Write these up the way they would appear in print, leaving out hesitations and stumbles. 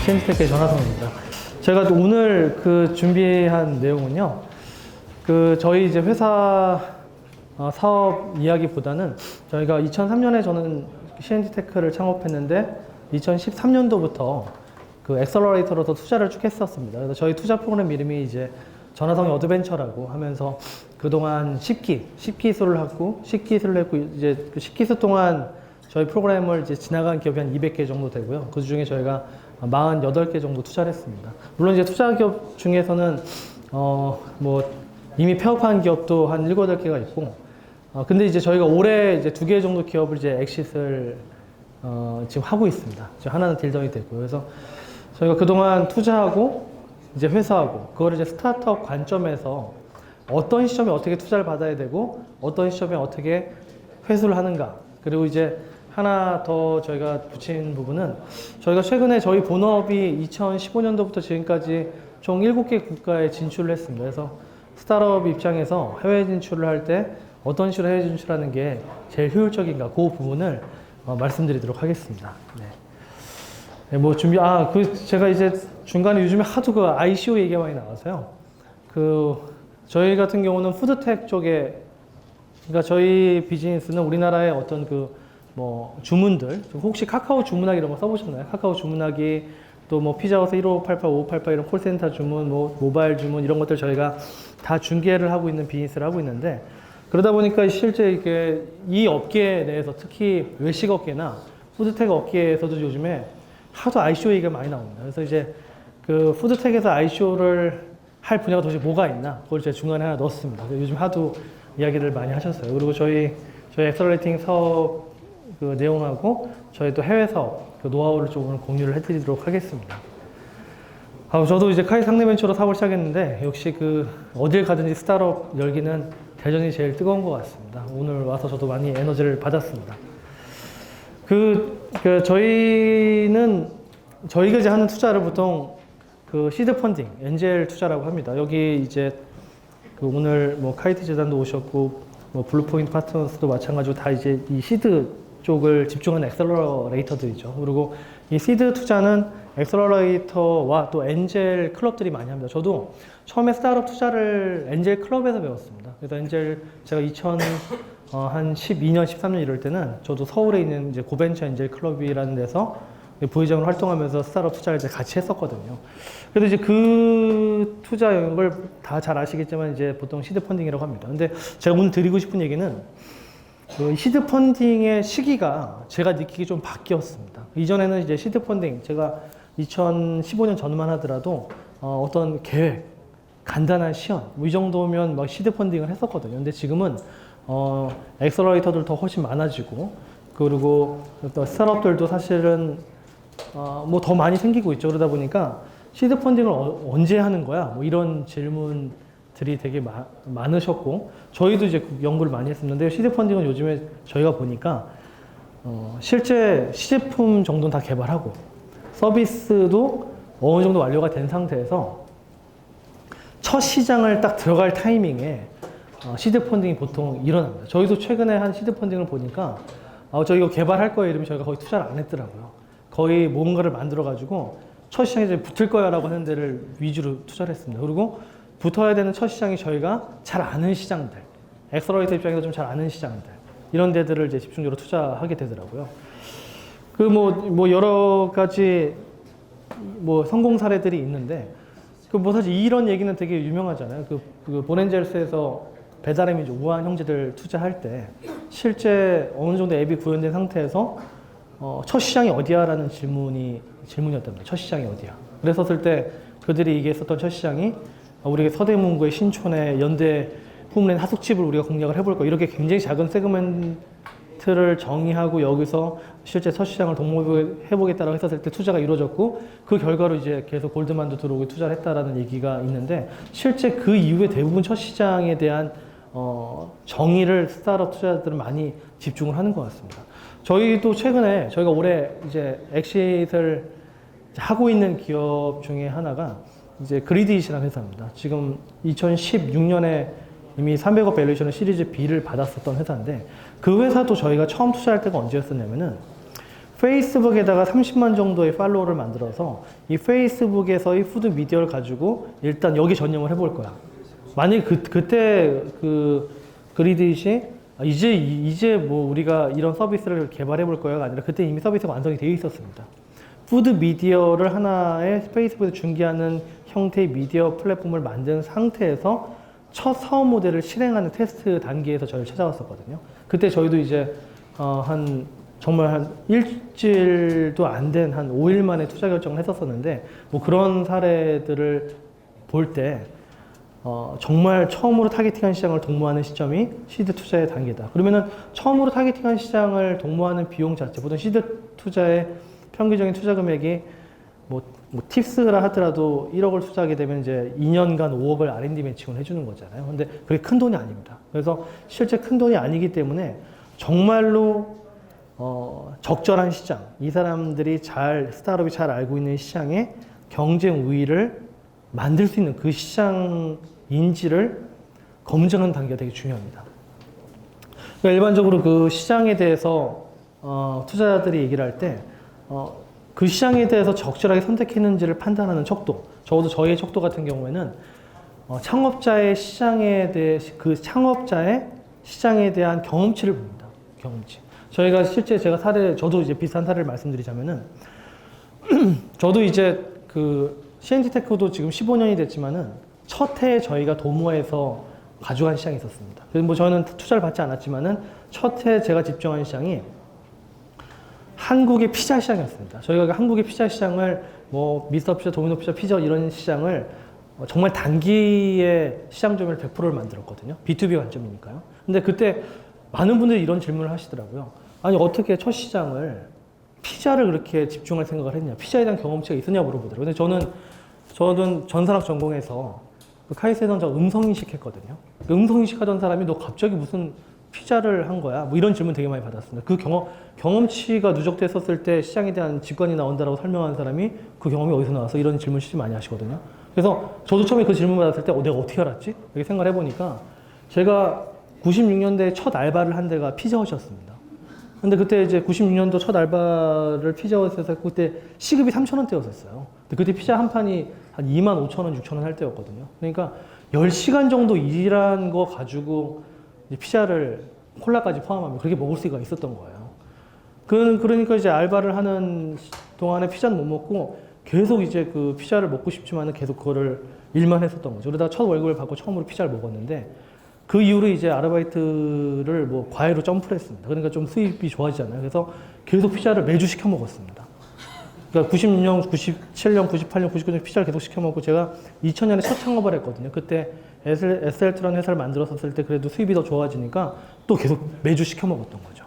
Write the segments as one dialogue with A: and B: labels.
A: CNTTech의 전하성입니다. 제가 오늘 준비한 내용은요, 저희 이제 회사 사업 이야기보다는 저희가 2003년에 저는 CNTTech를 창업했는데 2013년도부터 엑셀러레이터로서 투자를 쭉 했었습니다. 그래서 저희 투자 프로그램 이름이 이제 전하성의 어드벤처라고 하면서 그동안 10기술을 하고 10기술을 했고 이제 10기술 동안 저희 프로그램을 이제 지나간 기업이 한 200개 정도 되고요. 그 중에 저희가 48개 정도 투자를 했습니다. 물론 이제 투자 기업 중에서는 이미 폐업한 기업도 한 7, 8개가 있고 근데 이제 저희가 올해 이제 2개 정도 기업을 이제 엑싯을 지금 하고 있습니다. 지금 하나는 딜던이 됐고요. 그래서 저희가 그동안 투자하고 이제 회사하고 그거를 이제 스타트업 관점에서 어떤 시점에 어떻게 투자를 받아야 되고 어떤 시점에 어떻게 회수를 하는가, 그리고 이제 하나 더 저희가 붙인 부분은 저희가 최근에 저희 본업이 2015년도부터 지금까지 총 7개 국가에 진출을 했습니다. 그래서 스타트업 입장에서 해외 진출을 할 때 어떤 식으로 해외 진출하는 게 제일 효율적인가, 그 부분을 말씀드리도록 하겠습니다. 네. 제가 이제 중간에 요즘에 하도 ICO 얘기가 많이 나와서요. 저희 같은 경우는 푸드텍 쪽에, 그러니까 저희 비즈니스는 우리나라의 어떤 주문들, 혹시 카카오 주문하기 이런 거 써보셨나요? 카카오 주문하기, 또 피자헛 1588, 5588 이런 콜센터 주문, 모바일 주문 이런 것들 저희가 다 중개를 하고 있는 비즈니스를 하고 있는데, 그러다 보니까 실제 이게 이 업계 내에서 특히 외식 업계나 푸드텍 업계에서도 요즘에 하도 ICO 얘기가 많이 나옵니다. 그래서 이제 푸드텍에서 ICO를 할 분야가 도대체 뭐가 있나? 그걸 제가 중간에 하나 넣었습니다. 요즘 하도 이야기를 많이 하셨어요. 그리고 저희 엑셀러레이팅 사업 내용하고 저희 또 해외 사업 노하우를 조금 공유를 해드리도록 하겠습니다. 저도 이제 카이 상내벤처로 사업을 시작했는데 역시 어딜 가든지 스타트업 열기는 대전이 제일 뜨거운 것 같습니다. 오늘 와서 저도 많이 에너지를 받았습니다. 저희가 이제 하는 투자를 보통 시드 펀딩, 엔젤 투자라고 합니다. 여기 이제 오늘 카이트 재단도 오셨고 블루포인트 파트너스도 마찬가지로 다 이제 이 시드 쪽을 집중하는 엑셀러레이터들이죠. 그리고 이 시드 투자는 엑셀러레이터와 또 엔젤 클럽들이 많이 합니다. 저도 처음에 스타트업 투자를 엔젤 클럽에서 배웠습니다. 그래서 엔젤 제가 한 12년, 13년 이럴 때는 저도 서울에 있는 이제 고벤처 엔젤 클럽이라는 데서 부회장으로 활동하면서 스타트업 투자를 이제 같이 했었거든요. 그래서 이제 그 투자 영역을 다 잘 아시겠지만 이제 보통 시드 펀딩이라고 합니다. 근데 제가 오늘 드리고 싶은 얘기는 시드 펀딩의 시기가 제가 느끼기 좀 바뀌었습니다. 이전에는 이제 시드 펀딩, 제가 2015년 전만 하더라도 어떤 계획, 간단한 시연, 이 정도면 시드 펀딩을 했었거든요. 근데 지금은 엑셀러레이터들도 훨씬 많아지고, 그리고 또 스타트업들도 사실은 더 많이 생기고 있죠. 그러다 보니까 시드 펀딩을 언제 하는 거야? 이런 질문들이 되게 많으셨고, 저희도 이제 연구를 많이 했었는데, 시드 펀딩은 요즘에 저희가 보니까 실제 시제품 정도는 다 개발하고 서비스도 어느 정도 완료가 된 상태에서 첫 시장을 딱 들어갈 타이밍에 시드 펀딩이 보통 일어납니다. 저희도 최근에 한 시드 펀딩을 보니까 저희 이거 개발할 거예요 이러면 저희가 거의 투자를 안 했더라고요. 거의 뭔가를 만들어가지고 첫 시장에 붙을 거야 라고 하는 데를 위주로 투자를 했습니다. 그리고 붙어야 되는 첫 시장이 저희가 잘 아는 시장들, 엑셀러레이터 입장에서 좀 잘 아는 시장들, 이런 데들을 이제 집중적으로 투자하게 되더라고요. 여러 가지 성공 사례들이 있는데, 사실 이런 얘기는 되게 유명하잖아요. 본엔젤스에서 배달의 민족, 우한 형제들 투자할 때 실제 어느 정도 앱이 구현된 상태에서 첫 시장이 어디야? 라는 질문이었답니다. 첫 시장이 어디야? 그랬었을 때 그들이 얘기했었던 첫 시장이 우리가 서대문구의 신촌에 연대 홈랜 하숙집을 우리가 공략을 해볼 거, 이렇게 굉장히 작은 세그멘트를 정의하고 여기서 실제 첫 시장을 동모해보겠다라고 했었을 때 투자가 이루어졌고, 그 결과로 이제 계속 골드만도 들어오고 투자를 했다라는 얘기가 있는데, 실제 그 이후에 대부분 첫 시장에 대한 정의를 스타트업 투자자들은 많이 집중을 하는 것 같습니다. 저희도 최근에 저희가 올해 이제 엑싯을 하고 있는 기업 중에 하나가 이제 그리드잇이라는 회사입니다. 지금 2016년에 이미 300억 밸류에이션의 시리즈 B를 받았었던 회사인데, 그 회사도 저희가 처음 투자할 때가 언제였었냐면은 페이스북에다가 30만 정도의 팔로워를 만들어서 이 페이스북에서의 푸드 미디어를 가지고 일단 여기 전용을 해볼 거야. 만약에 그때 그리듯이 이제 뭐 우리가 이런 서비스를 개발해 볼 거야가 아니라 그때 이미 서비스가 완성이 되어 있었습니다. 푸드 미디어를 하나의 페이스북에서 중계하는 형태의 미디어 플랫폼을 만든 상태에서 첫 사업 모델을 실행하는 테스트 단계에서 저를 찾아왔었거든요. 그때 저희도 이제 정말 한 일주일도 안 된 한 5일 만에 투자 결정을 했었었는데 뭐 그런 사례들을 볼 때 정말 처음으로 타겟팅한 시장을 독모하는 시점이 시드 투자의 단계다. 그러면은 처음으로 타겟팅한 시장을 독모하는 비용 자체, 보통 시드 투자의 평균적인 투자 금액이 뭐 팁스라 하더라도 1억을 투자하게 되면 이제 2년간 5억을 R&D 매칭을 해주는 거잖아요. 근데 그게 큰 돈이 아닙니다. 그래서 실제 큰 돈이 아니기 때문에 정말로 적절한 시장, 이 사람들이 스타트업이 잘 알고 있는 시장에 경쟁 우위를 만들 수 있는 그 시장 인지를 검증하는 단계가 되게 중요합니다. 그러니까 일반적으로 그 시장에 대해서 투자자들이 얘기를 할 때 그 시장에 대해서 적절하게 선택했는지를 판단하는 척도, 적어도 저희의 척도 같은 경우에는 창업자의 시장에 대한 경험치를 봅니다. 경험치. 저희가 실제 저도 이제 비슷한 사례를 말씀드리자면은 저도 이제 CNT테크도 지금 15년이 됐지만은 첫 해에 저희가 도모에서 가져간 시장이 있었습니다. 그래서 뭐 저는 투자를 받지 않았지만은 첫 해 제가 집중한 시장이 한국의 피자 시장이었습니다. 저희가 한국의 피자 시장을 뭐 미스터 피자, 도미노 피자, 피자 이런 시장을 정말 단기에 시장 점유율 100%를 만들었거든요. B2B 관점이니까요. 근데 그때 많은 분들이 이런 질문을 하시더라고요. 아니 어떻게 첫 시장을 피자를 그렇게 집중할 생각을 했냐, 피자에 대한 경험치가 있었냐 물어보더라고요. 근데 저는 전산학 전공해서 카이스트에서 저 음성인식 했거든요. 음성인식 하던 사람이 너 갑자기 무슨 피자를 한 거야? 뭐 이런 질문 되게 많이 받았습니다. 그 경험치가 누적됐었을 때 시장에 대한 직관이 나온다라고 설명하는 사람이 그 경험이 어디서 나와서 이런 질문 진짜 많이 하시거든요. 그래서 저도 처음에 그 질문 받았을 때 내가 어떻게 알았지? 이렇게 생각을 해보니까 제가 96년대에 첫 알바를 한 데가 피자헛이었습니다. 근데 그때 이제 96년도 첫 알바를 피자헛에서 했고 그때 시급이 3,000원대였었어요. 근데 그때 피자 한 판이 한 25,000원, 6,000원 할 때였거든요. 그러니까 10시간 정도 일한 거 가지고 이제 피자를 콜라까지 포함하면 그렇게 먹을 수가 있었던 거예요. 그러니까 이제 알바를 하는 동안에 피자는 못 먹고 계속 이제 그 피자를 먹고 싶지만은 계속 그거를 일만 했었던 거죠. 그러다가 첫 월급을 받고 처음으로 피자를 먹었는데 그 이후로 이제 아르바이트를 뭐 과외로 점프를 했습니다. 그러니까 좀 수입이 좋아지잖아요. 그래서 계속 피자를 매주 시켜 먹었습니다. 그러니까 96년, 97년, 98년, 99년 피자를 계속 시켜 먹고 제가 2000년에 첫 창업을 했거든요. 그때 SLT라는 회사를 만들었을 때 그래도 수입이 더 좋아지니까 또 계속 매주 시켜 먹었던 거죠.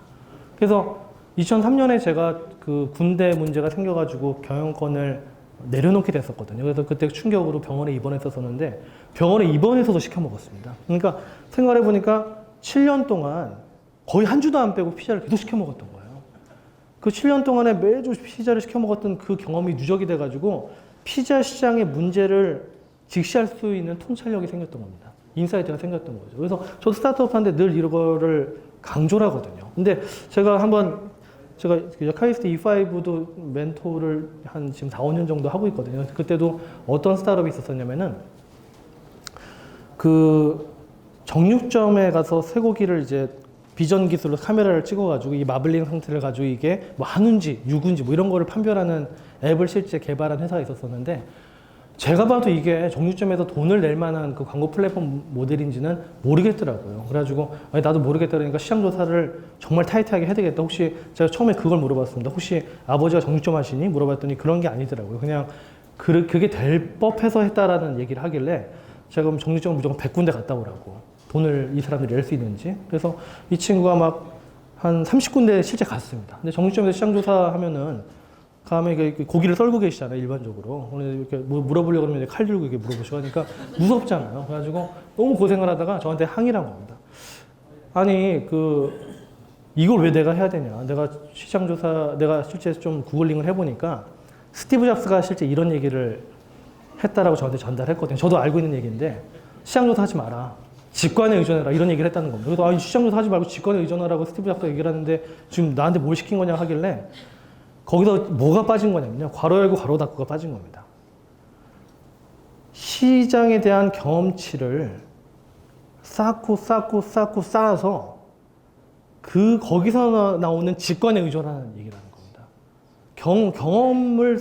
A: 그래서 2003년에 제가 그 군대 문제가 생겨가지고 경영권을 내려놓게 됐었거든요. 그래서 그때 충격으로 병원에 입원했었는데 병원에 입원해서도 시켜 먹었습니다. 그러니까 생각을 해보니까 7년 동안 거의 한 주도 안 빼고 피자를 계속 시켜 먹었던 거예요. 그 7년 동안에 매주 피자를 시켜 먹었던 그 경험이 누적이 돼가지고 피자 시장의 문제를 직시할 수 있는 통찰력이 생겼던 겁니다. 인사이트가 생겼던 거죠. 그래서 저도 스타트업 하는데 늘 이거를 강조를 하거든요. 근데 제가 카이스트 E5도 멘토를 한 지금 4, 5년 정도 하고 있거든요. 그때도 어떤 스타트업이 있었냐면은 그 정육점에 가서 쇠고기를 이제 비전 기술로 카메라를 찍어가지고 이 마블링 상태를 가지고 이게 뭐 한우인지 육인지 뭐 이런 거를 판별하는 앱을 실제 개발한 회사가 있었었는데 제가 봐도 이게 정육점에서 돈을 낼 만한 그 광고 플랫폼 모델인지는 모르겠더라고요. 그래가지고 아니, 나도 모르겠다 그러니까 시장 조사를 정말 타이트하게 해야 되겠다. 혹시 제가 처음에 그걸 물어봤습니다. 혹시 아버지가 정육점 하시니? 물어봤더니 그런 게 아니더라고요. 그냥 그게 될 법해서 했다라는 얘기를 하길래 제가 그럼 정육점을 무조건 100군데 갔다 오라고. 돈을 이 사람들이 낼 수 있는지. 그래서 이 친구가 막 한 30군데 실제 갔습니다. 근데 정육점에서 시장 조사하면은 다음에 고기를 썰고 계시잖아요, 일반적으로. 오늘 이렇게 물어보려고 그러면 칼 들고 이렇게 물어보시고 하니까 무섭잖아요. 그래가지고 너무 고생을 하다가 저한테 항의를 한 겁니다. 아니, 이걸 왜 내가 해야 되냐. 내가 내가 실제 좀 구글링을 해보니까 스티브 잡스가 실제 이런 얘기를 했다라고 저한테 전달했거든요. 저도 알고 있는 얘기인데 시장조사 하지 마라. 직관에 의존해라. 이런 얘기를 했다는 겁니다. 그래서 시장조사 하지 말고 직관에 의존하라고 스티브 잡스가 얘기를 하는데 지금 나한테 뭘 시킨 거냐 하길래 거기서 뭐가 빠진 거냐면요. 괄호 열고 괄호 닫고가 빠진 겁니다. 시장에 대한 경험치를 쌓고 쌓아서 거기서 나오는 직관에 의존하는 얘기라는 겁니다. 경험을,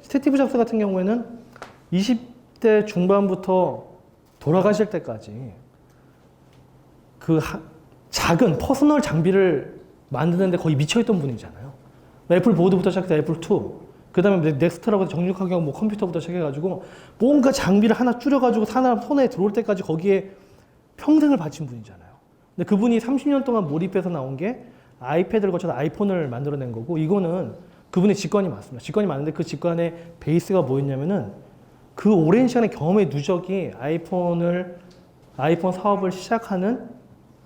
A: 스티브 잡스 같은 경우에는 20대 중반부터 돌아가실 때까지 작은 퍼스널 장비를 만드는데 거의 미쳐있던 분이잖아요. 애플 보드부터 시작해서 애플 2, 그 다음에 넥스트라고 정육하게 뭐 컴퓨터부터 시작해가지고 뭔가 장비를 하나 줄여가지고 사람 손에 들어올 때까지 거기에 평생을 바친 분이잖아요. 근데 그분이 30년 동안 몰입해서 나온 게 아이패드를 거쳐서 아이폰을 만들어낸 거고, 이거는 그분의 직관이 맞습니다. 직관이 맞는데 그 직관의 베이스가 뭐였냐면은 그 오랜 시간의 경험의 누적이 아이폰 사업을 시작하는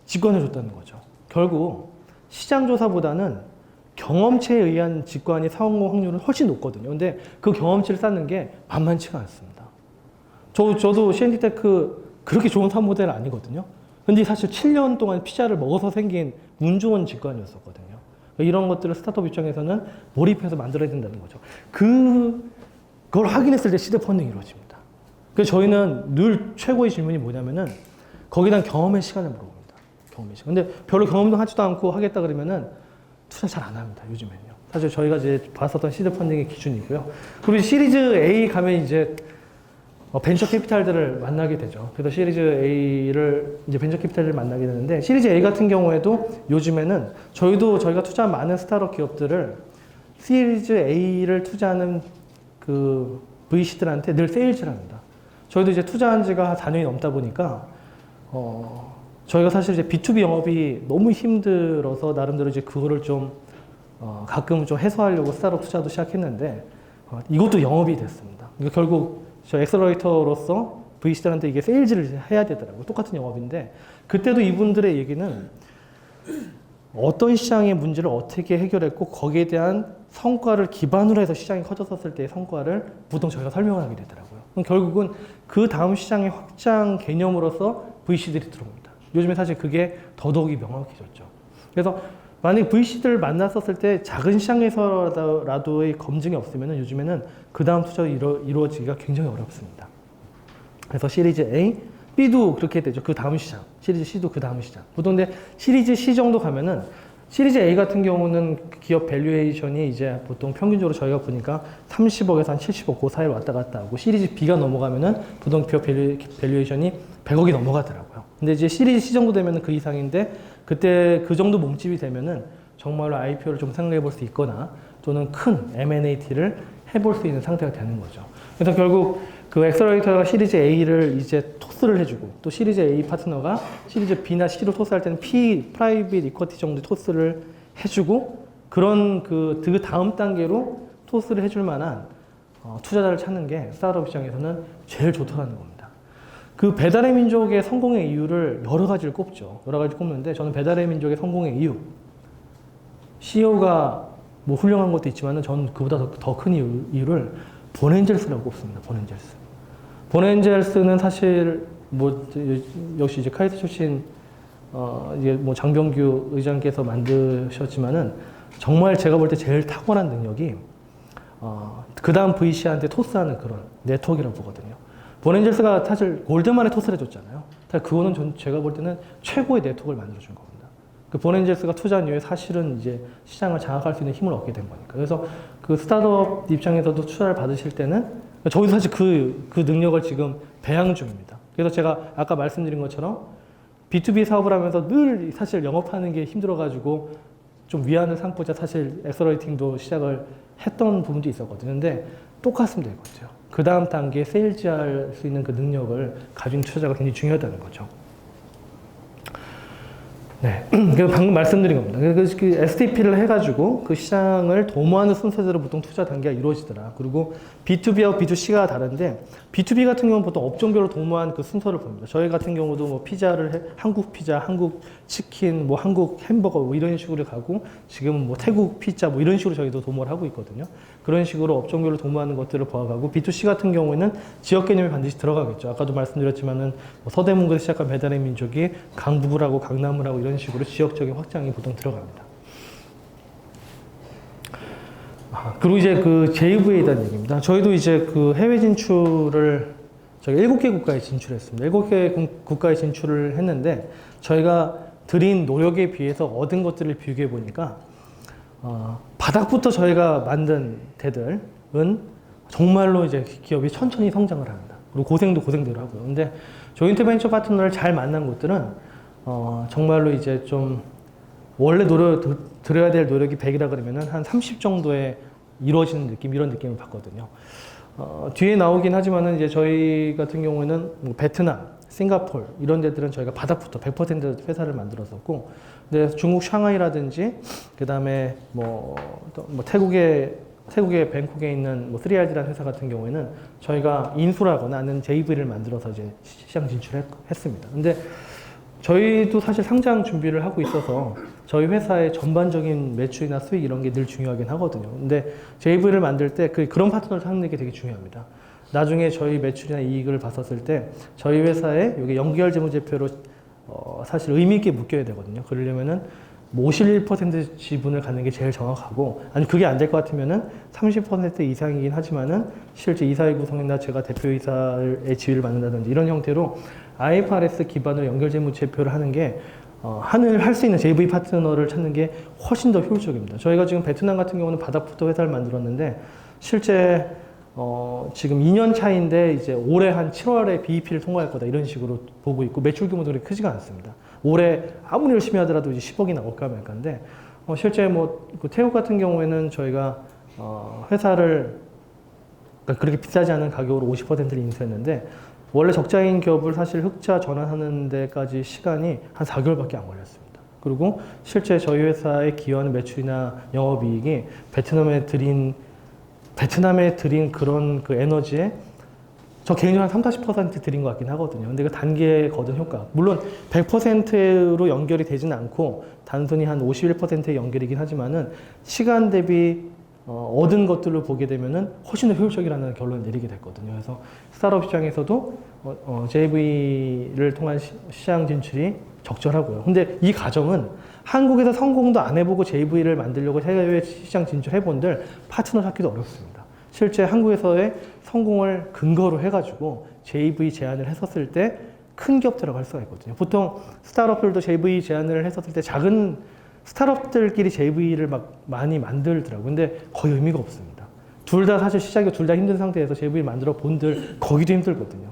A: 직관을 줬다는 거죠. 결국 시장 조사보다는 경험치에 의한 직관이 성공 확률은 훨씬 높거든요. 근데 그 경험치를 쌓는 게 만만치가 않습니다. 저도 CNT테크 그렇게 좋은 사업 모델은 아니거든요. 근데 사실 7년 동안 피자를 먹어서 생긴 운 좋은 직관이었었거든요. 이런 것들을 스타트업 입장에서는 몰입해서 만들어야 된다는 거죠. 그걸 확인했을 때 시드 펀딩이 이루어집니다. 그래서 저희는 늘 최고의 질문이 뭐냐면은 거기에 대한 경험의 시간을 물어봅니다. 경험의 시간. 근데 별로 경험도 하지도 않고 하겠다 그러면은 투자 잘 안 합니다. 요즘에는요. 사실 저희가 이제 봤었던 시드 펀딩의 기준이고요. 그리고 시리즈 A 가면 이제 벤처 캐피탈들을 만나게 되죠. 그래서 시리즈 A를 이제 벤처 캐피탈을 만나게 되는데, 시리즈 A 같은 경우에도 요즘에는 저희가 투자한 많은 스타트업 기업들을 시리즈 A를 투자하는 그 VC들한테 늘 세일즈를 합니다. 저희도 이제 투자한 지가 4년이 넘다 보니까 저희가 사실 이제 B2B 영업이 너무 힘들어서 나름대로 이제 그거를 좀 가끔 좀 해소하려고 스타트업 투자도 시작했는데 이것도 영업이 됐습니다. 그러니까 결국 저 엑셀러레이터로서 VC들한테 이게 세일즈를 해야 되더라고요. 똑같은 영업인데, 그때도 이분들의 얘기는 어떤 시장의 문제를 어떻게 해결했고 거기에 대한 성과를 기반으로 해서 시장이 커졌었을 때의 성과를 보통 저희가 설명하게 되더라고요. 그럼 결국은 그 다음 시장의 확장 개념으로서 VC들이 들어옵니다. 요즘에 사실 그게 더더욱이 명확해졌죠. 그래서 만약에 VC들을 만났었을 때 작은 시장에서라도의 검증이 없으면 요즘에는 그 다음 투자가 이루어지기가 굉장히 어렵습니다. 그래서 시리즈 A, B도 그렇게 되죠. 그 다음 시장. 시리즈 C도 그 다음 시장. 보통 근데 시리즈 C 정도 가면은, 시리즈 A 같은 경우는 기업 밸류에이션이 이제 보통 평균적으로 저희가 보니까 30억에서 한 70억 그 사이로 왔다 갔다 하고, 시리즈 B가 넘어가면은 보통 기업 밸류에이션이 100억이 넘어가더라고요. 근데 이제 시리즈 C 정도 되면은 그 이상인데, 그때 그 정도 몸집이 되면은 정말로 IPO를 좀 생각해 볼 수 있거나 또는 큰 M&A를 해볼 수 있는 상태가 되는 거죠. 그래서 결국 그 엑셀러레이터가 시리즈 A를 이제 토스를 해주고, 또 시리즈 A 파트너가 시리즈 B나 C로 토스할 때는 프라이빗 이쿼티 정도 토스를 해주고, 그런 그 다음 단계로 토스를 해줄 만한 투자자를 찾는 게 스타트업 입장에서는 제일 좋다는 겁니다. 그 배달의 민족의 성공의 이유를 여러 가지를 꼽죠. 여러 가지 꼽는데, 저는 배달의 민족의 성공의 이유, CEO가 뭐 훌륭한 것도 있지만은 저는 그보다 더 큰 이유를 본엔젤스라고 꼽습니다. 본엔젤스는 사실 뭐 역시 이제 카이스트 출신 이제 뭐 장병규 의장께서 만드셨지만은 정말 제가 볼 때 제일 탁월한 능력이 그 다음 VC한테 토스하는 그런 네트워크라고 보거든요. 본엔젤스가 사실 골드만에 토스를 해줬잖아요. 그거는 제가 볼 때는 최고의 네트워크를 만들어준 겁니다. 그 본엔젤스가 투자한 이후에 사실은 이제 시장을 장악할 수 있는 힘을 얻게 된 거니까. 그래서 그 스타트업 입장에서도 투자를 받으실 때는 저희도 사실 그 능력을 지금 배양 중입니다. 그래서 제가 아까 말씀드린 것처럼 B2B 사업을 하면서 늘 사실 영업하는 게 힘들어가지고 좀 위안을 삼고자 사실 엑셀러레이팅도 시작을 했던 부분도 있었거든요. 근데 똑같습니다, 이거죠. 그 다음 단계에 세일즈할 수 있는 그 능력을 가진 투자자가 굉장히 중요하다는 거죠. 네. 그래서 방금 말씀드린 겁니다. 그 STP를 해가지고 그 시장을 도모하는 순서대로 보통 투자 단계가 이루어지더라. 그리고 B2B하고 B2C가 다른데, B2B 같은 경우는 보통 업종별로 도모한 그 순서를 봅니다. 저희 같은 경우도 뭐 한국 피자, 한국 치킨, 뭐 한국 햄버거 뭐 이런 식으로 가고, 지금은 뭐 태국 피자 뭐 이런 식으로 저희도 도모를 하고 있거든요. 그런 식으로 업종별로 도모하는 것들을 보아가고, B2C 같은 경우에는 지역 개념이 반드시 들어가겠죠. 아까도 말씀드렸지만은 뭐 서대문구에서 시작한 배달의 민족이 강북을 하고 강남을 하고 이런 식으로 지역적인 확장이 보통 들어갑니다. 그리고 이제 그 JV에 대한 얘기입니다. 저희도 이제 그 해외 진출을 저희가 7개 국가에 진출했습니다. 7개 국가에 진출을 했는데 저희가 들인 노력에 비해서 얻은 것들을 비교해 보니까 바닥부터 저희가 만든 데들은 정말로 이제 기업이 천천히 성장을 합니다. 그리고 고생도 고생대로 하고요. 근데 조인트 벤처 파트너를 잘 만난 곳들은 정말로 이제 좀 원래 들어야 될 노력이 100이라 그러면은 한 30 정도에 이루어지는 느낌, 이런 느낌을 받거든요. 뒤에 나오긴 하지만은 이제 저희 같은 경우에는 뭐 베트남, 싱가포르 이런 데들은 저희가 바닥부터 100% 회사를 만들었었고, 근데 중국 샹하이라든지 그 다음에 뭐 태국의 뱅콕에 있는 뭐 3RD라는 회사 같은 경우에는 저희가 인수하거나 아니면 JV를 만들어서 이제 시장 진출했습니다. 근데 저희도 사실 상장 준비를 하고 있어서 저희 회사의 전반적인 매출이나 수익 이런 게 늘 중요하긴 하거든요. 근데 JV를 만들 때 그런 파트너를 찾는 게 되게 중요합니다. 나중에 저희 매출이나 이익을 봤었을 때 저희 회사에 여기 연결 재무제표로 사실 의미 있게 묶여야 되거든요. 그러려면은 뭐 51% 지분을 갖는 게 제일 정확하고, 아니 그게 안 될 것 같으면은 30% 이상이긴 하지만은 실제 이사회 구성이나 제가 대표이사의 지위를 맡는다든지 이런 형태로 IFRS 기반으로 연결재무제표를 하는 게 할 수 있는 JV 파트너를 찾는 게 훨씬 더 효율적입니다. 저희가 지금 베트남 같은 경우는 바닥부터 회사를 만들었는데 실제 지금 2년 차인데 이제 올해 한 7월에 BEP를 통과할 거다 이런 식으로 보고 있고, 매출 규모도 그렇게 크지가 않습니다. 올해 아무리 열심히 하더라도 이제 10억이 나올까 말까인데 실제 그 태국 같은 경우에는 저희가 회사를 그러니까 그렇게 비싸지 않은 가격으로 50%를 인수했는데 원래 적자인 기업을 사실 흑자 전환하는 데까지 시간이 한 4개월밖에 안 걸렸습니다. 그리고 실제 저희 회사에 기여하는 매출이나 영업이익이 베트남에 들인 그런 그 에너지에 저 개인적으로 한 30-40% 드린 것 같긴 하거든요. 근데 그 단기에 거둔 효과. 물론 100%로 연결이 되진 않고 단순히 한 51%의 연결이긴 하지만은 시간 대비 얻은 것들을 보게 되면은 훨씬 더 효율적이라는 결론을 내리게 됐거든요. 그래서 스타트업 시장에서도 JV를 통한 시장 진출이 적절하고요. 근데 이 과정은 한국에서 성공도 안 해보고 JV를 만들려고 해외 시장 진출해본들 파트너 찾기도 어렵습니다. 실제 한국에서의 성공을 근거로 해가지고 JV 제안을 했었을 때 큰 기업들하고 할 수가 있거든요. 보통 스타트업들도 JV 제안을 했었을 때 작은 스타트업들끼리 JV를 막 많이 만들더라고요. 근데 거의 의미가 없습니다. 둘 다 사실 시작이 둘 다 힘든 상태에서 JV 만들어 본들 거기도 힘들거든요.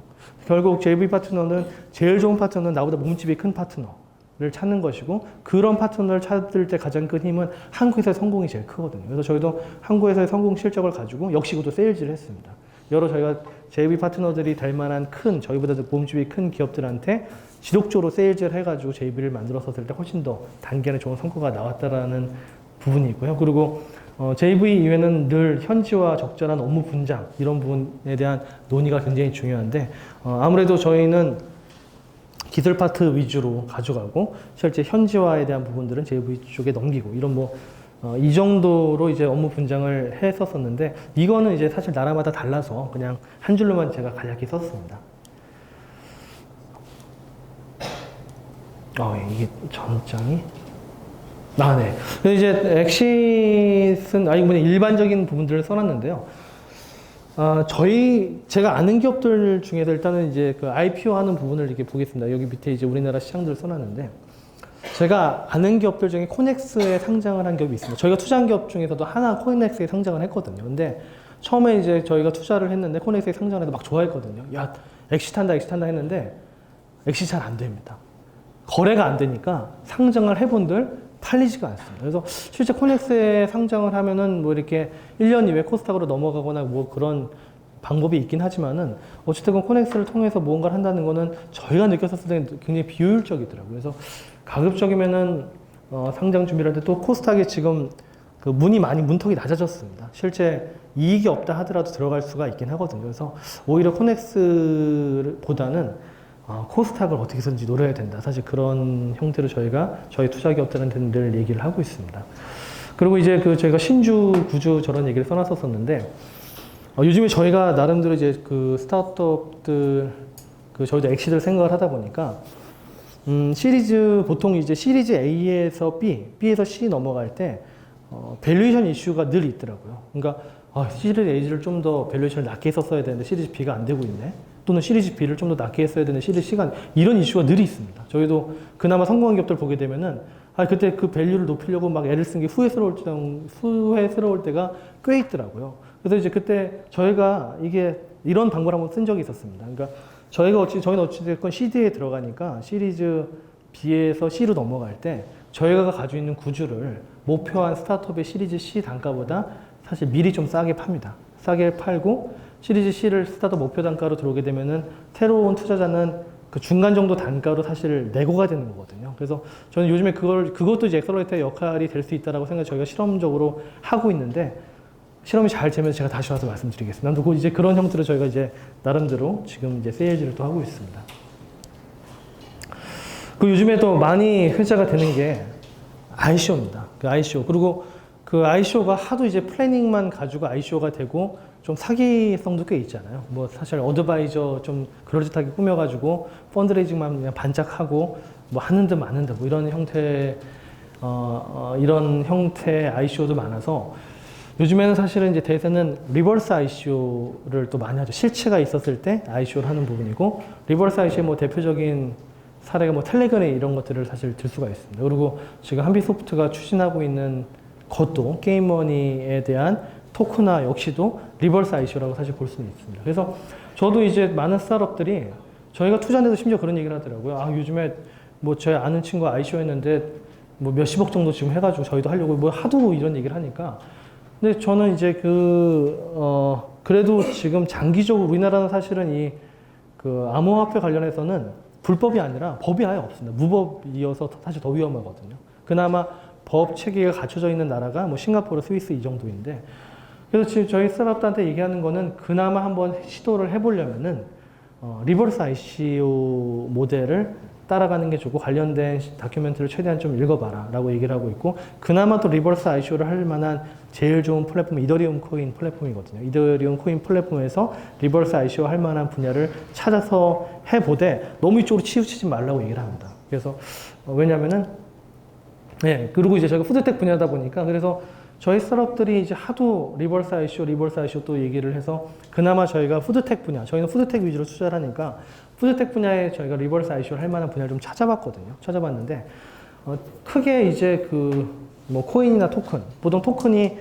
A: 결국 JV 파트너는 제일 좋은 파트너는 나보다 몸집이 큰 파트너를 찾는 것이고, 그런 파트너를 찾을 때 가장 큰 힘은 한국에서의 성공이 제일 크거든요. 그래서 저희도 한국에서의 성공 실적을 가지고 역시 그것도 세일즈를 했습니다. 여러 저희가 JV 파트너들이 될 만한 저희보다도 몸집이 큰 기업들한테 지속적으로 세일즈를 해가지고 JV를 만들었을 때 훨씬 더 단기간에 좋은 성과가 나왔다라는 부분이 있고요. 그리고 JV 이외에는 늘 현지화 적절한 업무 분장 이런 부분에 대한 논의가 굉장히 중요한데 아무래도 저희는 기술 파트 위주로 가져가고 실제 현지화에 대한 부분들은 JV 쪽에 넘기고 이런 이 정도로 이제 업무 분장을 했었었는데 이거는 이제 사실 나라마다 달라서 그냥 한 줄로만 제가 간략히 썼습니다. 이게 전장이? 네. 근데 이제 엑싯은, 이번에 일반적인 부분들을 써놨는데요. 제가 아는 기업들 중에서 일단은 이제 그 IPO 하는 부분을 이렇게 보겠습니다. 여기 밑에 이제 우리나라 시장들을 써놨는데, 제가 아는 기업들 중에 코넥스에 상장을 한 기업이 있습니다. 저희가 투자한 기업 중에서도 하나 코넥스에 상장을 했거든요. 근데 처음에 이제 저희가 투자를 했는데 코넥스에 상장을 해서 막 좋아했거든요. 야, 엑싯한다 했는데 엑싯 잘 안 됩니다. 거래가 안 되니까 상장을 해본들 팔리지가 않습니다. 그래서 실제 코넥스에 상장을 하면은 뭐 이렇게 1년 이후에 코스닥으로 넘어가거나 뭐 그런 방법이 있긴 하지만은 어쨌든 코넥스를 통해서 무언가를 한다는 거는 저희가 느꼈었을 때 굉장히 비효율적이더라고요. 그래서 가급적이면은 상장 준비를 할 때 또 코스닥이 지금 그 문턱이 낮아졌습니다. 실제 이익이 없다 하더라도 들어갈 수가 있긴 하거든요. 그래서 오히려 코넥스보다는 코스닥을 어떻게 해서든지 노려야 된다. 사실 그런 형태로 저희 투자 기업들한테는 늘 얘기를 하고 있습니다. 그리고 이제 저희가 신주, 구주 저런 얘기를 써놨었는데, 요즘에 저희가 나름대로 이제 그 스타트업들, 저희도 엑시트를 생각을 하다 보니까, 보통 이제 시리즈 A에서 B, B에서 C 넘어갈 때, 밸류에이션 이슈가 늘 있더라고요. 그러니까 시리즈 A를 좀 더 밸류에이션을 낮게 했었어야 되는데 시리즈 B가 안 되고 있네. 또는 시리즈 B를 좀 더 낮게 했어야 되는 시리즈 C가 이런 이슈가 늘 있습니다. 저희도 그나마 성공한 기업들 보게 되면은 그때 그 밸류를 높이려고 막 애를 쓴 게 후회스러울 때가 꽤 있더라고요. 그래서 이제 그때 저희가 이게 이런 방법을 한번 쓴 적이 있었습니다. 그러니까 저희는 어찌됐건 CD에 들어가니까 시리즈 B에서 C로 넘어갈 때 저희가 가지고 있는 구주를 목표한 스타트업의 시리즈 C 단가보다 사실 미리 좀 싸게 팝니다. 싸게 팔고 시리즈 C를 스타트업 목표 단가로 들어오게 되면은 새로운 투자자는 그 중간 정도 단가로 사실 내고가 되는 거거든요. 그래서 저는 요즘에 그것도 이제 엑셀러레이터의 역할이 될 수 있다라고 생각해 저희가 실험적으로 하고 있는데 실험이 잘 되면 제가 다시 와서 말씀드리겠습니다. 또 이제 그런 형태로 저희가 이제 나름대로 지금 이제 세일즈를 또 하고 있습니다. 그 요즘에 또 많이 회자가 되는 게 ICO입니다. 그 ICO. 그리고 그 ICO가 하도 이제 플래닝만 가지고 ICO가 되고 좀 사기성도 꽤 있잖아요. 뭐 사실 어드바이저 좀 그럴듯하게 꾸며가지고 펀드레이징만 그냥 반짝하고 뭐 하는 듯 마는 듯 뭐 이런 이런 형태의 ICO도 많아서 요즘에는 사실은 이제 대세는 리버스 ICO를 또 많이 하죠. 실체가 있었을 때 ICO를 하는 부분이고 리버스 ICO의 뭐 대표적인 사례가 뭐 텔레그램 이런 것들을 사실 들 수가 있습니다. 그리고 지금 한빛소프트가 추진하고 있는 것도 게임머니에 대한 토크나 역시도 리버스 ICO라고 사실 볼 수는 있습니다. 그래서 저도 이제 많은 스타트업들이 저희가 투자한데도 심지어 그런 얘기를 하더라고요. 요즘에 뭐 저희 아는 친구가 ICO 했는데 뭐 몇십억 정도 지금 해가지고 저희도 하려고 뭐 하도 이런 얘기를 하니까 근데 저는 이제 그래도 지금 장기적으로 우리나라는 사실은 그 암호화폐 관련해서는 불법이 아니라 법이 아예 없습니다. 무법이어서 사실 더 위험하거든요. 그나마 법 체계가 갖춰져 있는 나라가 뭐 싱가포르, 스위스 이 정도인데 그래서 지금 저희 스타트업들한테 얘기하는 거는 그나마 한번 시도를 해보려면은 리버스 ICO 모델을 따라가는 게 좋고 관련된 다큐멘터리를 최대한 좀 읽어봐라 라고 얘기를 하고 있고 그나마 또 리버스 ICO를 할 만한 제일 좋은 플랫폼은 이더리움 코인 플랫폼이거든요. 이더리움 코인 플랫폼에서 리버스 ICO 할 만한 분야를 찾아서 해보되 너무 이쪽으로 치우치지 말라고 얘기를 합니다. 그래서 왜냐면은 그리고 이제 저희가 푸드텍 분야다 보니까 그래서 저희 스타트업들이 이제 하도 리버스 ICO 또 얘기를 해서 그나마 저희가 푸드텍 분야, 저희는 푸드텍 위주로 투자를 하니까 푸드텍 분야에 저희가 리버스 ICO를 할 만한 분야를 좀 찾아봤거든요. 찾아봤는데 크게 이제 뭐 코인이나 토큰, 보통 토큰이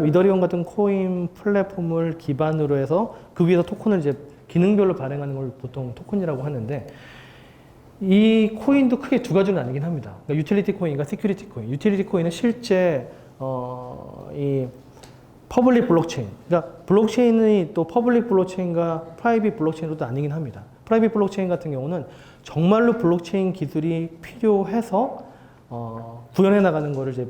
A: 이더리움 같은 코인 플랫폼을 기반으로 해서 그 위에서 토큰을 이제 기능별로 발행하는 걸 보통 토큰이라고 하는데 이 코인도 크게 두 가지로 나뉘긴 합니다. 그러니까 유틸리티 코인과 시큐리티 코인. 유틸리티 코인은 실제 이 퍼블릭 블록체인. 그러니까 블록체인이 또 퍼블릭 블록체인과 프라이빗 블록체인으로 도 나뉘긴 합니다. 프라이빗 블록체인 같은 경우는 정말로 블록체인 기술이 필요해서 구현해 나가는 거를 이제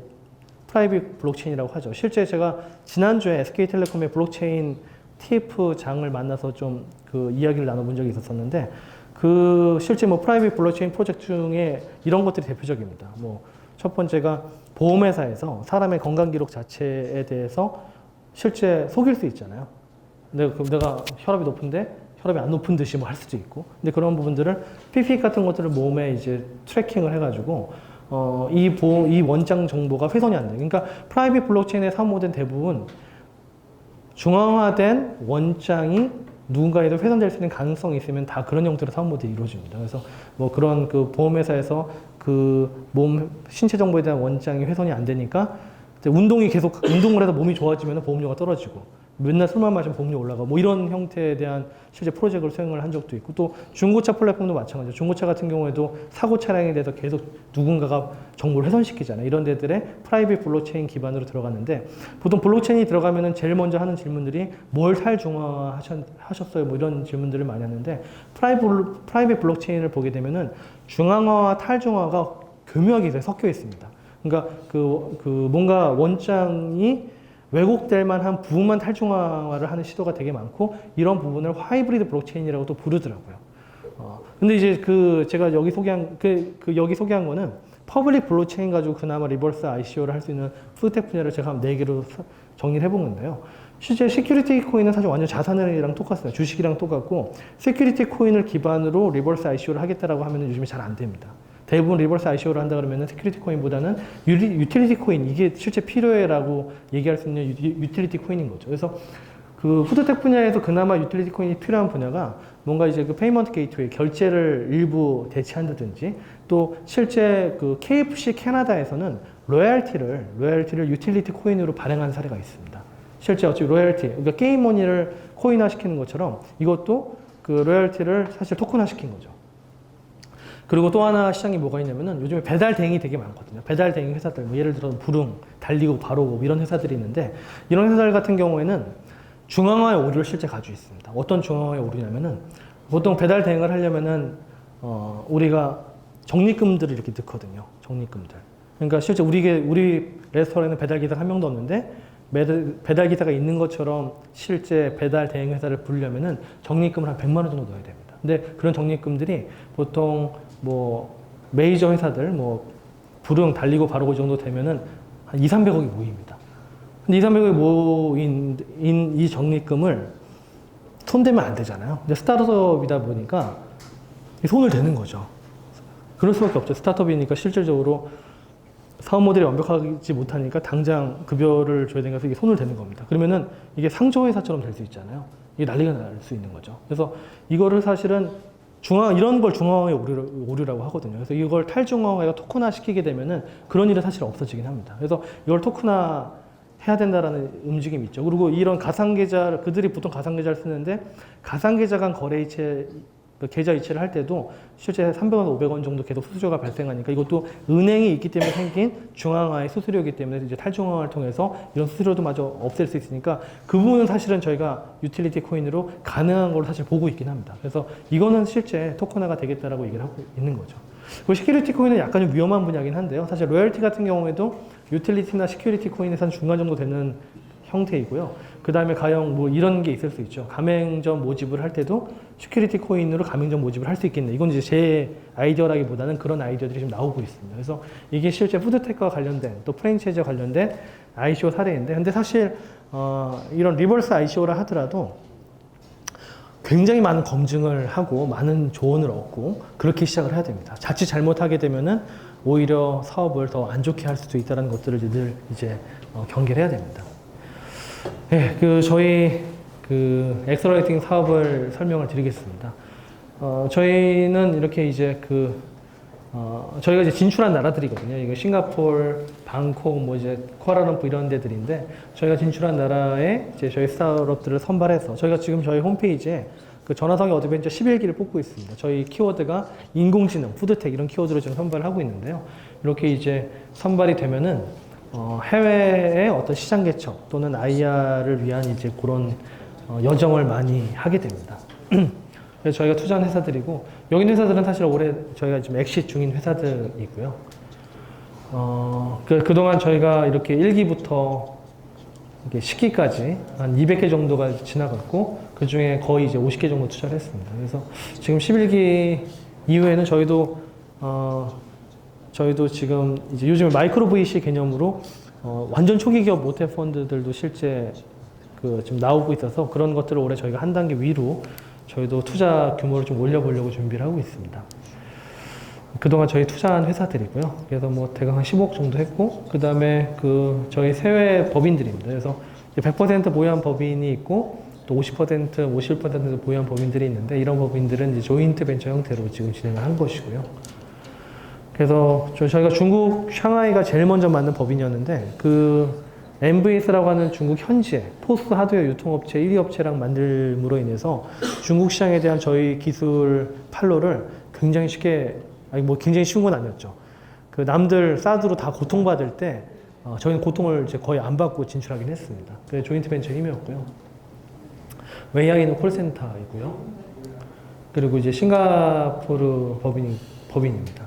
A: 프라이빗 블록체인이라고 하죠. 실제 제가 지난주에 SK텔레콤의 블록체인 TF장을 만나서 좀 그 이야기를 나눠본 적이 있었었는데 실제 뭐 프라이빗 블록체인 프로젝트 중에 이런 것들이 대표적입니다. 뭐 첫 번째가 보험회사에서 사람의 건강 기록 자체에 대해서 실제 속일 수 있잖아요. 내가 혈압이 높은데 혈압이 안 높은 듯이 뭐 할 수도 있고. 근데 그런 부분들을 PPE 같은 것들을 몸에 이제 트래킹을 해가지고 이 원장 정보가 훼손이 안 돼요. 그러니까 프라이빗 블록체인의 사무모델 대부분 중앙화된 원장이 누군가에도 훼손될 수 있는 가능성이 있으면 다 그런 형태로 사업 모델이 이루어집니다. 그래서 뭐 그런 그 보험회사에서 그 몸 신체 정보에 대한 원장이 훼손이 안 되니까 운동을 해서 몸이 좋아지면 보험료가 떨어지고 맨날 술만 마시면 보험료 올라가 뭐 이런 형태에 대한 실제 프로젝트를 수행을 한 적도 있고 또 중고차 플랫폼도 마찬가지죠. 중고차 같은 경우에도 사고 차량에 대해서 계속 누군가가 정보를 훼손시키잖아요. 이런 데들의 프라이빗 블록체인 기반으로 들어갔는데 보통 블록체인이 들어가면은 제일 먼저 하는 질문들이 뭘 탈중화 하셨어요? 뭐 이런 질문들을 많이 하는데 프라이빗 블록체인을 보게 되면은 중앙화와 탈중화가 교묘하게 섞여 있습니다. 그러니까 뭔가 원장이 왜곡될 만한 부분만 탈중화를 하는 시도가 되게 많고 이런 부분을 하이브리드 블록체인이라고 또 부르더라고요. 근데 이제 제가 여기 소개한 여기 소개한 거는 퍼블릭 블록체인 가지고 그나마 리버스 ICO를 할 수 있는 푸드텍 분야를 제가 한 4개로 정리를 해본 건데요. 실제 시큐리티 코인은 사실 완전 자산이랑 똑같습니다. 주식이랑 똑같고 시큐리티 코인을 기반으로 리버스 ICO를 하겠다라고 하면 요즘에 잘 안 됩니다. 대부분 리버스 ICO를 한다 그러면 시큐리티 코인보다는 유틸리티 코인, 이게 실제 필요해라고 얘기할 수 있는 유틸리티 코인인 거죠. 그래서 그 푸드텍 분야에서 그나마 유틸리티 코인이 필요한 분야가 뭔가 이제 그 페이먼트 게이트웨이 결제를 일부 대체한다든지, 또 실제 그 KFC 캐나다에서는 로얄티를 유틸리티 코인으로 발행한 사례가 있습니다. 실제 어차피 로얄티, 그러니까 게임 머니를 코인화 시키는 것처럼 이것도 그 로얄티를 사실 토큰화 시킨 거죠. 그리고 또 하나 시장이 뭐가 있냐면은 요즘에 배달 대행이 되게 많거든요. 배달 대행 회사들, 뭐 예를 들어 부릉, 달리고 바로고 이런 회사들이 있는데, 이런 회사들 같은 경우에는 중앙화의 오류를 실제 가지고 있습니다. 어떤 중앙화의 오류냐면은 보통 배달 대행을 하려면은 우리가 적립금들을 이렇게 넣거든요. 적립금들. 그러니까 실제 우리 레스토랑에는 배달 기사가 한 명도 없는데 배달 기사가 있는 것처럼 실제 배달 대행 회사를 부르려면은 적립금을 한 100만 원 정도 넣어야 됩니다. 근데 그런 적립금들이 보통 뭐 메이저 회사들 뭐 부릉, 달리고 바로고 정도 되면은 한 2, 300억이 모입니다. 근데 2, 300억이 모인 이 적립금을 손대면 안 되잖아요. 근데 스타트업이다 보니까 손을 대는 거죠. 그럴 수밖에 없죠. 스타트업이니까 실질적으로 사업 모델이 완벽하지 못하니까 당장 급여를 줘야 되니까 이게 손을 대는 겁니다. 그러면은 이게 상조회사처럼 될 수 있잖아요. 이게 난리가 날 수 있는 거죠. 그래서 이거를 사실은 이런 걸 중앙화의 오류라고 하거든요. 그래서 이걸 탈중앙화가 토큰화 시키게 되면은 그런 일은 사실 없어지긴 합니다. 그래서 이걸 토큰화 해야 된다라는 움직임이 있죠. 그리고 이런 가상계좌, 그들이 보통 가상계좌를 쓰는데 가상계좌 간 거래이체, 그 계좌 이체를 할 때도 실제 300원, 500원 정도 계속 수수료가 발생하니까 이것도 은행이 있기 때문에 생긴 중앙화의 수수료이기 때문에 이제 탈중앙화를 통해서 이런 수수료도 마저 없앨 수 있으니까 그 부분은 사실은 저희가 유틸리티 코인으로 가능한 걸 사실 보고 있긴 합니다. 그래서 이거는 실제 토큰화가 되겠다라고 얘기를 하고 있는 거죠. 그리고 시큐리티 코인은 약간 좀 위험한 분야긴 한데요. 사실 로열티 같은 경우에도 유틸리티나 시큐리티 코인에서 한 중간 정도 되는 형태이고요. 그 다음에 가령 뭐 이런 게 있을 수 있죠. 가맹점 모집을 할 때도 시큐리티 코인으로 가맹점 모집을 할 수 있겠네. 이건 이제 제 아이디어라기보다는 그런 아이디어들이 좀 나오고 있습니다. 그래서 이게 실제 푸드텍과 관련된 또 프랜차이즈와 관련된 ICO 사례인데, 근데 사실 이런 리버스 ICO라 하더라도 굉장히 많은 검증을 하고 많은 조언을 얻고 그렇게 시작을 해야 됩니다. 자칫 잘못하게 되면은 오히려 사업을 더 안 좋게 할 수도 있다는 것들을 늘 이제 경계를 해야 됩니다. 네, 저희 엑셀러레이팅 사업을 설명을 드리겠습니다. 저희는 이렇게 이제 저희가 이제 진출한 나라들이거든요. 이거 싱가포르, 방콕, 뭐 이제 쿠알라룸푸 이런 데들인데, 저희가 진출한 나라에 이제 저희 스타트업들을 선발해서 저희가 지금 저희 홈페이지에 그 전화성의 어드벤처 11기를 뽑고 있습니다. 저희 키워드가 인공지능, 푸드텍 이런 키워드로 지금 선발을 하고 있는데요. 이렇게 이제 선발이 되면은 해외의 어떤 시장 개척 또는 IR을 위한 이제 그런 여정을 많이 하게 됩니다. 그래서 저희가 투자한 회사들이고, 여기 있는 회사들은 사실 올해 저희가 지금 엑시트 중인 회사들이고요. 그동안 저희가 이렇게 1기부터 10기까지 한 200개 정도가 지나갔고, 그 중에 거의 이제 50개 정도 투자를 했습니다. 그래서 지금 11기 이후에는 저희도 지금 이제 요즘에 마이크로 VC 개념으로 완전 초기 기업 모태 펀드들도 실제 좀 나오고 있어서 그런 것들을 올해 저희가 한 단계 위로 저희도 투자 규모를 좀 올려보려고 준비를 하고 있습니다. 그동안 저희 투자한 회사들이고요. 그래서 뭐 대강 한 15억 정도 했고, 그 다음에 저희 세외 법인들입니다. 그래서 100% 보유한 법인이 있고, 또 50%, 51% 보유한 법인들이 있는데, 이런 법인들은 이제 조인트 벤처 형태로 지금 진행을 한 것이고요. 그래서 저희가 중국 샹하이가 제일 먼저 만든 법인이었는데, MVS라고 하는 중국 현지의 포스 하드웨어 유통업체 1위 업체랑 만들므로 인해서 중국 시장에 대한 저희 기술 판로를 굉장히 쉽게, 굉장히 쉬운 건 아니었죠. 남들 사드로 다 고통받을 때 저희는 고통을 이제 거의 안 받고 진출하긴 했습니다. 그게 조인트 벤처 힘이었고요. 웨이하이는 콜센터이고요. 그리고 이제 싱가포르 법인입니다.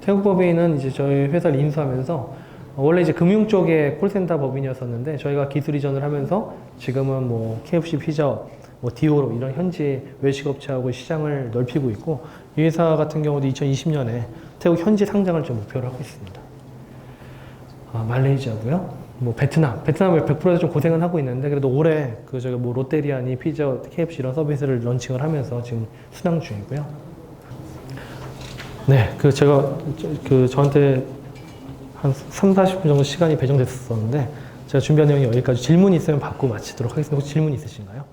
A: 태국 법인은 이제 저희 회사를 인수하면서 원래 이제 금융 쪽의 콜센터 법인이었었는데, 저희가 기술 이전을 하면서 지금은 뭐 KFC 피자헛, 뭐 디오로 이런 현지 외식업체하고 시장을 넓히고 있고, 이 회사 같은 경우도 2020년에 태국 현지 상장을 좀 목표로 하고 있습니다. 말레이시아고요. 뭐 베트남을 100% 좀 고생은 하고 있는데, 그래도 올해 저희가 뭐 롯데리아니 피자헛, KFC 이런 서비스를 런칭을 하면서 지금 순항 중이고요. 네, 저한테 한 3, 40분 정도 시간이 배정됐었는데 제가 준비한 내용이 여기까지 질문이 있으면 받고 마치도록 하겠습니다. 혹시 질문 있으신가요?